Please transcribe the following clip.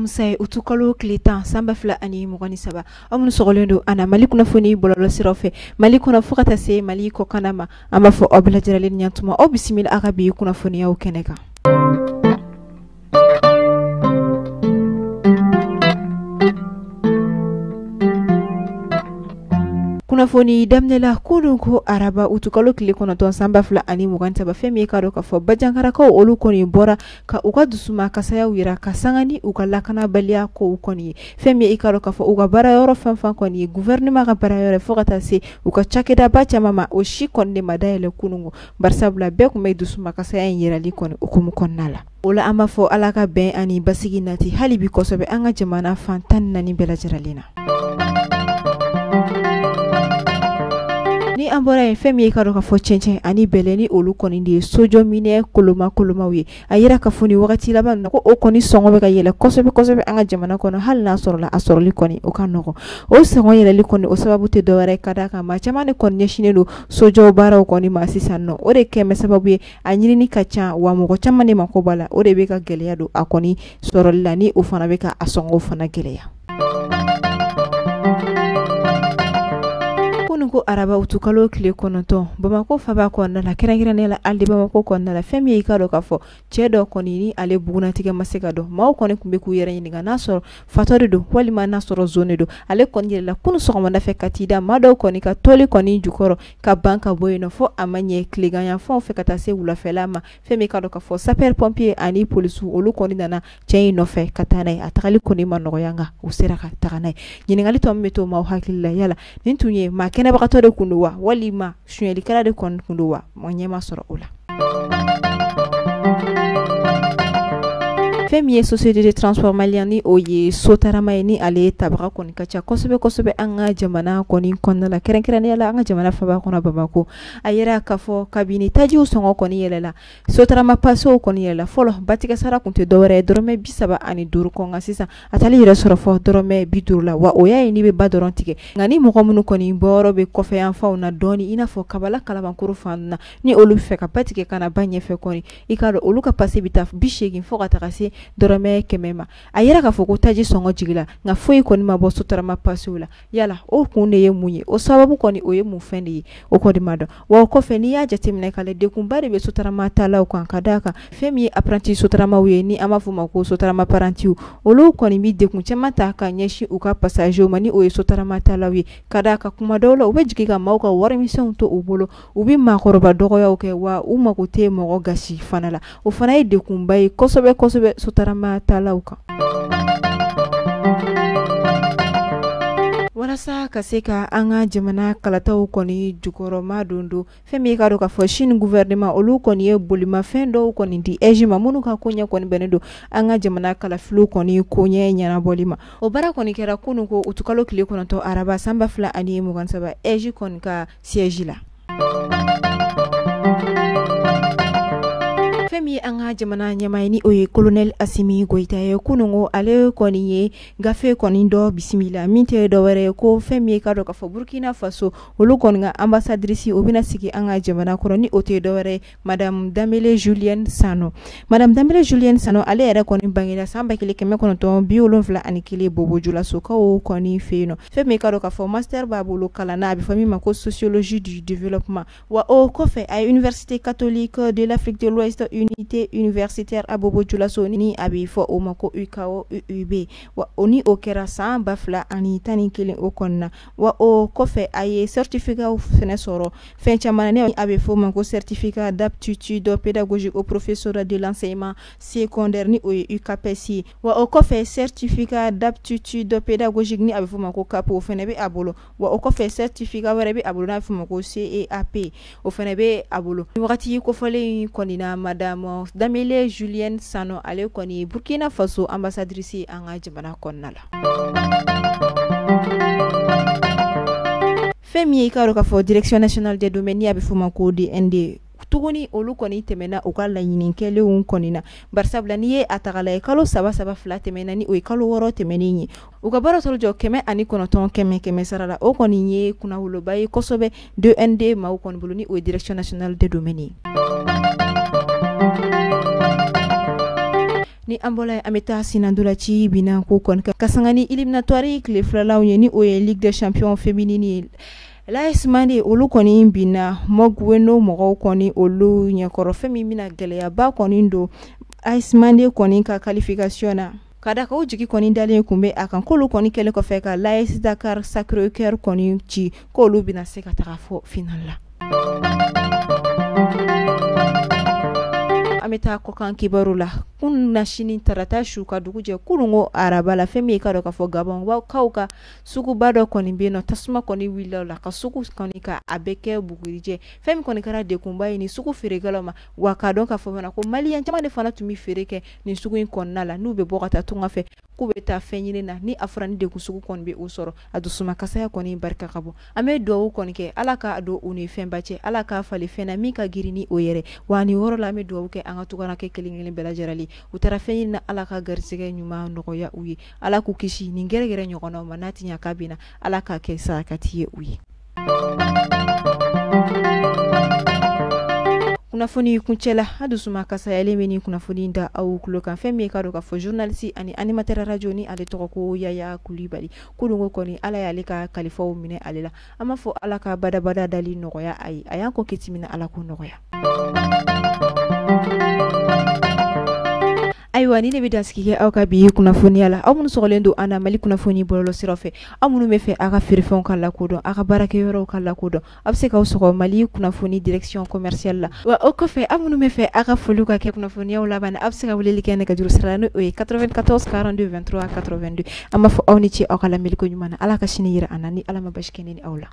Alamusa utukalo kilita samba fila ani mugani saba amunu sogolendo ana mali kunnafoni bololo siraw fɛ mali kɔnɔ fo ka taa se mali kɔkan ma an b'a fɔ aw bɛɛ lajɛlen ɲantuma aw bisimila a ka bi kunnafoniyaw kɛnɛ kan. Kunnafoni daminɛla kunun ko araba utukalo kile kɔnɔntɔn sanba fila ani mugan saba fɛn min ye k'a dɔn k'a fɔ bajankarakaw olu kɔni bɔra ka u ka dusuma kasayaw yira ka sanga ni u ka lakanabaliya kow kɔni ye fɛn min ye i k'a dɔn k'a fɔ u ka baarayɔrɔ fɛn fɛn kɔni ye gouvernement ka baarayɔrɔ fo ka taa se u ka cakɛdaba caman ma o si kɔni de ma dayɛlɛ kununko barisabula bɛɛ kun bɛ dusuma kasaya in yirali kɔni hukumu kɔnɔna la. O la an b'a fɔ ala ka bɛn ani basigi nati hali bi kosɛbɛ an ka jamana fan 14 bɛɛ lajɛlen na. Ni an bɔra yen fɛn min ye ka dɔn ka fɔ cɛncɛn ani bɛlɛ ni olu kɔni de ye sojɔ minɛ kolomaw ye a yira ka fɔ ni wagati laban na ko o kɔni sɔngɔ bɛ ka yɛlɛ kosɛbɛ an ka jamana kɔnɔ hali n'a sɔrɔla a sɔrɔli kɔni o ka nɔgɔ o sɔngɔ yɛlɛli kɔni o sababu tɛ dɔwɛrɛ ka d'a kan maa caman de kɔni ɲɛsinnen don sojɔ baaraw kɔni ma sisan nɔ o de kɛmɛ sababu ye a ɲinini ka ca wa mɔgɔ caman de mako b'a la o de bɛ ka gɛlɛya don a kɔni sɔrɔli la ni o fana bɛ ka a sɔngɔ fana gɛlɛya. Ko araba utukalo kile kɔnɔntɔn Bamako faba kɔnɔna la kɛrɛnkɛrɛnnenya la hali Bamako kɔnɔna la fɛn min ye i ka dɔn k'a fɔ cɛ dɔ kɔni ni ale bugunatigɛ ma se ka dɔn maaw kɔni tun bɛ k'u yɛrɛ ɲininka n'a sɔrɔ fatɔ de don walima n'a sɔrɔ zone don ale kɔni yɛlɛla kunun sɔgɔmada fɛ ka t'i da maa dɔw kɔni ka tɔli kɔni jukɔrɔ ka ban ka bɔ yen nɔ fo a ma ɲɛ tileganyanfanw fɛ ka taa se wulafɛla ma fɛn min ka dɔn k'a fɔ sapeur pompier ani polisiw olu kɔni nana cɛ in nɔfɛ ka taa n'a ye a tagali kɔni ma nɔgɔya nka u sera ka taga n'a ye ɲininkali tɔ min bɛ to maaw hakili la yala nin tun ye maa kɛnɛbagatɔ de kun don wa walima suyɛlikɛla de kɔni kun don wa ma ɲɛ ma sɔrɔ o la. Fɛn min ye société de transport malien ni o ye sotarama ye ni ale tabaga kɔni ka ca kosɛbɛ an ka jamana kɔni kɔnɔna la kɛrɛnkɛrɛnnenya la an ka jamana faba kɔnɔ Bamako a yɛrɛ k'a fɔ kabini tajiw sɔngɔ kɔni yɛlɛla sotarama pasew kɔni yɛlɛla fɔlɔ batigɛ sara kun tɛ dɔwɛrɛ ye dɔrɔmɛ 35 kɔ nka sisan a tali yɛrɛ sɔrɔ fɔ dɔrɔmɛ 50 la wa o y'a ye ni bɛ ba dɔrɔn tigɛ nka ni mɔgɔ minnu kɔni bɔyɔrɔ bɛ kɔfɛ yan fanw na dɔɔni i n'a fɔ kabala kalabankoro fan na ni olu fɛ ka ba tigɛ kana ba ɲɛfɛ kɔni i k'a dɔn olu ka pase bɛ taa 80 fo ka taga se dɔrɔmɛ 100 ma a yɛrɛ k'a fɔ ko taji sɔngɔ jigila nka foyi kɔni ma bɔ sotarama pasew la yala o kun de ye mun ye o sababu kɔni o ye mun fɛn de ye o kɔni ma dɔn wa o kɔfɛ n'i y'a jateminɛ k'ale dekunba de bɛ sotarama talaw kan ka d'a kan fɛn min ye apprenti sotaramaw ye ni an b'a fɔ ma ko sotarama parantiw olu kɔni bɛ dekun caman ta ka ɲɛsin u ka passager ma ni o ye sotarama talaw ye ka d'a kan kuma dɔw la u bɛ jigin ka maaw ka warimisɛnw to u bolo u bɛ maakɔrɔba dɔgɔyaw kɛ wa u mako tɛ mɔgɔ gasi fana la o fana ye dekunba ye kosɛbɛ sotarama talaw kan. Walasa ka se ka an ka jamana kalataw kɔni jukɔrɔma dondo fɛn min ka dɔn k'a fɔ Chine gouvernement olu kɔni ye bolimafɛn dɔw kɔni di Asie ma minnu ka koɲɛ kɔni bɛnnen don an ka jamana kalafiliw kɔni koɲɛ ɲɛnabɔli ma o baara kɔni kɛra kunun ko utukalo kile kɔnɔntɔn araba sanba fila ani mugan saba Asie kɔni ka siège la. Fɛn min ye an ka jamana ɲɛmaa ye ni o ye colonel Asimi Goita ye kununko ale kɔni ye gafe kɔni dɔ bisimila min tɛ dɔwɛrɛ ye ko fɛn min ye ka dɔn k'a fɔ Burkina Faso olu kɔni ka ambassadrice o bɛna sigi an ka jamana kɔnɔ ni o tɛ dɔwɛrɛ ye Madame Dambele Julienne Sano ale yɛrɛ kɔni bangera san 1971 Bobojola sokaw kɔni fɛ yen nɔ fɛn min ye ka dɔn k'a fɔ master b'a bolo kalan na a bɛ fɔ min ma ko sociologie du développement wa o kɔfɛ a ye université catholique de l'Afrique de l'Ouest unité universitaire à Bobojola ni a bɛ fɔ o ma ko UKO UUB wa o ni o kɛra san 2011 o kɔnɔna wa o kɔfɛ a ye certificat fɛnɛ sɔrɔ fɛn caman ne a bɛ fɔ o ma ko certificat d'aptitude pédagogique au professeur de l'enseignement secondaire ni o ye UCAPES wa o kɔfɛ certificat d'aptitude pédagogique ni a bɛ fɔ o ma ko CAP o fɛnɛ bɛ a bolo wa o kɔfɛ certificat wɛrɛ bɛ a bolo n'a bɛ fɔ o ma ko CEAP o fɛnɛ bɛ a bolo wagati kofɔlen kɔni na Madame Dambele Julienne Sano ale kɔni Burkina Faso ambassadrice an ka jamana kɔnɔna la. Fɛn min ye i ka dɔn k'a fɔ direction nationale des domaines a bɛ fɔ o ma ko DND tuguni olu kɔni tɛmɛna u ka laɲini kɛlenw kɔni na barisabula n'i ye a taga lajɛ kalo 3 fila tɛmɛna ni o ye kalo 6 tɛmɛnen ye u ka baara tɔgɔ jɔ 109 sara la o kɔni ye kunnawoloba ye kosɛbɛ DND maaw kɔni bolo ni o ye direction nationale des domaines ye. ni ambola ameta sinandula ci bina ko kon ka sangani éliminatoire le flalaw ni o Ligue des champions féminine l'AS Mande olu koni bina mogweno mogo koni olu nyakoro femi mina geleya ba koni ndo AS Mande koni ka qualification na kada ka ujiki koni dalen kumbe akan kolu koni kele ko feka l'AS Dakar Sacré-Cœur koni ci kolu bina se ka taga fo final la ameta ko kan kibaru la kun na shini tarata shuka duguje kurungo araba la femi ka do ka fo Gabon wa kauka suku bado koni beno tasuma koni willa la ka suku koni ka abeke bugurije femi koni kara de kumba ni suku feregaloma wa ka don ka fo na ko malian chama de fana tumi fereke ni suku in konna la nube bokata tunga fe kubeta fenyine na ni afrani de kusuku koni be usoro adusuma kasaya koni barka kabo ame do koni ke alaka do uni fembache alaka fali fena mika girini oyere wani woro la me do ke anga tukana ke kelingeli bela jarali utara fenyina alaka garsige nyuma nogoya uyi alaku kishi ni geregere nyokono manati nyakabina alaka ke sakatiye uyi kunafoni kunchela adusuma kasa elemeni kunafoni nda au kulokan femi kado ka fo journaliste ani animateur radio ni ale toko Yaya Kulibali kudungo koni ala yale ka kalifo mine alela ama fo alaka bada dali nogoya ai ayanko kitimina ala ko nogoya aywa ni ne bidanski ke awka bi kunafoni ala amunu sogolendo ana mali kunafoni bololo sirofe amunu mefe aka firfon kala kodo aka barake yoro kala kodo abse ka usogo mali kunafoni direction commerciale la wa okofe amunu mefe aka fuluka ke kunafoni wala bana abse ka wuleli kene ka juru sarano 94 42 23 82 ama fo awni ci akala meli ko nyumana ala ka shini yira anani ala mabashkene ni awla